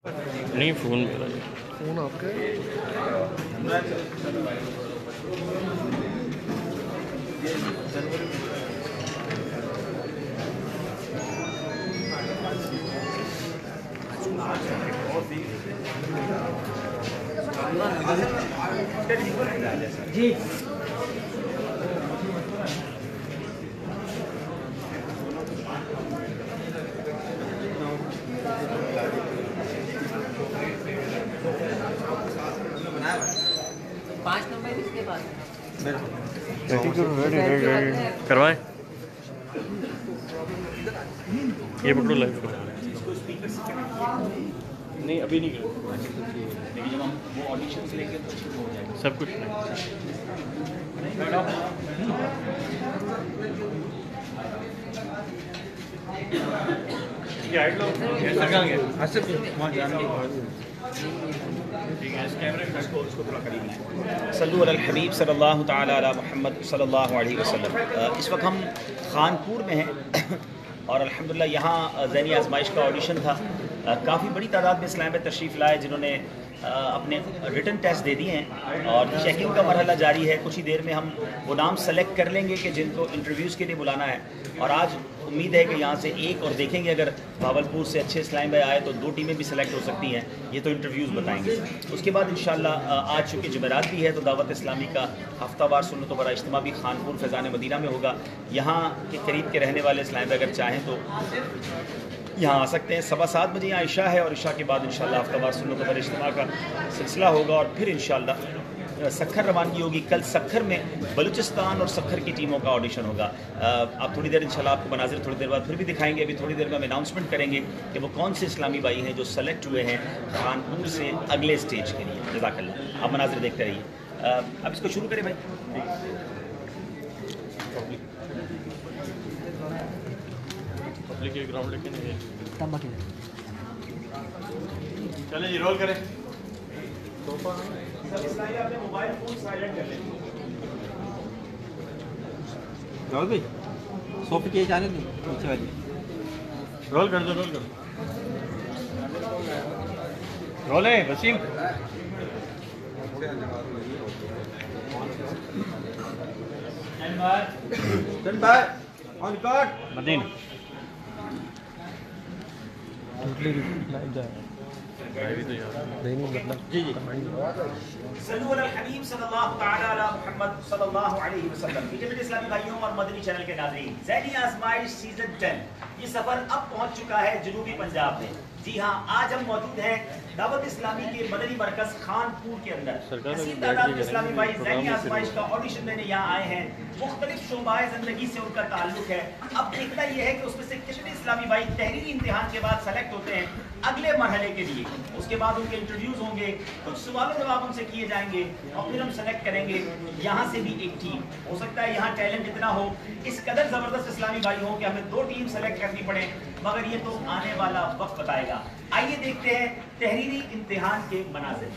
नहीं फ़ोन मेरा है। फ़ोन आपका है? जी पाँच नंबर किसके पास है? करवाएं। ये पकड़ो लाइव करो। नहीं अभी नहीं करो, लेकिन जब हम वो ऑडिशन से लेके तो शुरू हो जाएगा सब कुछ नहीं। हाइट लो, ऐसा कहाँ गया? वहाँ जाना ठीक है, इस कैमरे में इसको थोड़ा करीब लाएं। सल्लु अलल हबीब सल्लल्लाहु तआला अला मुहम्मद सल्लल्लाहु अलैहि वसल्लम। इस वक्त हम खानपुर में हैं और अल्हम्दुलिल्लाह यहाँ ज़ैनी आजमाइश का ऑडिशन था। काफ़ी बड़ी तादाद में इस्लाम में तशरीफ़ लाए जिन्होंने अपने रिटन टेस्ट दे दिए हैं और चेकिंग का मरहला जारी है। कुछ ही देर में हम वो नाम सेलेक्ट कर लेंगे कि जिनको इंटरव्यूज़ के लिए बुलाना है। और आज उम्मीद है कि यहाँ से एक और देखेंगे, अगर भावलपुर से अच्छे इस्लाम भाई आए तो 2 टीमें भी सेलेक्ट हो सकती हैं। ये तो इंटरव्यूज़ बताएंगे। उसके बाद इंशाल्लाह आज चूँकि जुमेरात भी है तो दावत इस्लामी का हफ्तावार सुन्नतों बड़ा इज्तिमा भी खानपुर फैज़ान मदीना में होगा। यहाँ के करीब के रहने वाले इस्लाम भाई अगर चाहें तो यहाँ आ सकते हैं। 7:15 बजे यहाँ इशा है और इशा के बाद इंशाल्लाह हफ्तावार सुन्नतों पर इज्तिमा का सिलसिला होगा और फिर इंशाल्लाह सक्खर रवानगी होगी। कल सक्खर में बलूचिस्तान और सक्खर की टीमों का ऑडिशन होगा। आप थोड़ी देर इंशाल्लाह आपको मनाजिर थोड़ी देर बाद फिर भी दिखाएंगे। अभी थोड़ी देर में हम अनाउंसमेंट करेंगे कि वो कौन से इस्लामी भाई हैं जो सेलेक्ट हुए हैं खानपुर से अगले स्टेज के लिए। जज़ाकल्लाह। आप मनाजिर देखते रहिए। अब इसको शुरू करें भाई। पब्लिक के ग्राउंड लेकिन चले जी, रोल करें। अपने मोबाइल फोन साइलेंट कर लें। राहुल भाई सोफे के जाने दो पीछे वाली। रोल कर दो, रोल कर दो। रोल है Wasim. Stand by on record. मदीन सल्लु अलल हबीब सल्लल्लाहु तआला अला मुहम्मद सल्लल्लाहु अलैहि वसल्लम। मीठे इस्लामी भाइयों और मदनी चैनल के नाज़रीन, ज़ैनी आज़माइश सीज़न 10 ये सफ़र अब पहुंच चुका है जनूबी पंजाब में। जी हाँ, आज हम मौजूद हैं दावत इस्लामी के मदनी मरकज़ खानपुर के अंदर। हसीन तादाद में इस्लामी भाई ज़ैनी आज़माइश का ऑडिशन देने यहाँ आए हैं। मुख्तलिफ शोबाए ज़िंदगी से उनका ताल्लुक है। अब देखना यह है कि उसमें से कितने इस्लामी भाई तहरीरी इम्तिहान के बाद सेलेक्ट होते हैं अगले मरहले के लिए। उसके बाद उनके इंटरव्यूज होंगे, कुछ सवालों जवाब उनसे किए जाएंगे और फिर हम सेलेक्ट करेंगे यहाँ से भी एक टीम। हो सकता है यहाँ टैलेंट इतना हो, इस कदर ज़बरदस्त इस्लामी भाई हो कि हमें 2 टीम सेलेक्ट करनी पड़े, मगर ये तो आने वाला वक्त बताएगा। आइए देखते हैं तहरीरी इम्तिहान के मनाज़िर।